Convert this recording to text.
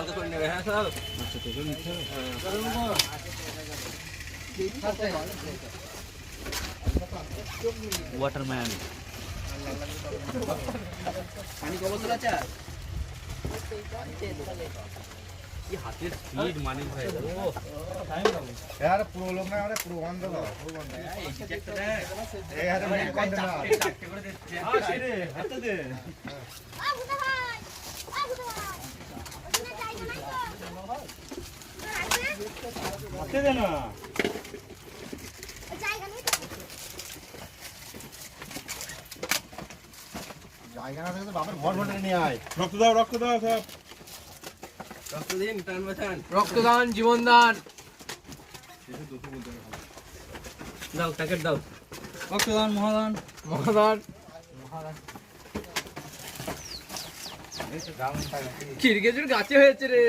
হালকা করে নেবে। হ্যাঁ স্যার। আচ্ছা তোকে নিতে হবে। ওয়াটারম্যান পানি কত দূর আছে? কি হাতের স্পিড মানিক ভাই ও यार प्रो लोग ना अरे प्रो वन दो এই একটা দেখ। ए यार मैं कौन देना চারটে করে দিচ্ছে। আসে রে হাতে দে হাতে দে না जाएगा ना तो बापर बहुत भर नहीं आए রক্ত দাও সব রক্ত দিন, প্রাণ বাঁচান। রক্তদান জীবনদান। দাও প্যাকেট দাও। রক্তদান মহাদান মহাদান। চিরগেজুর গাছে হয়েছে রে।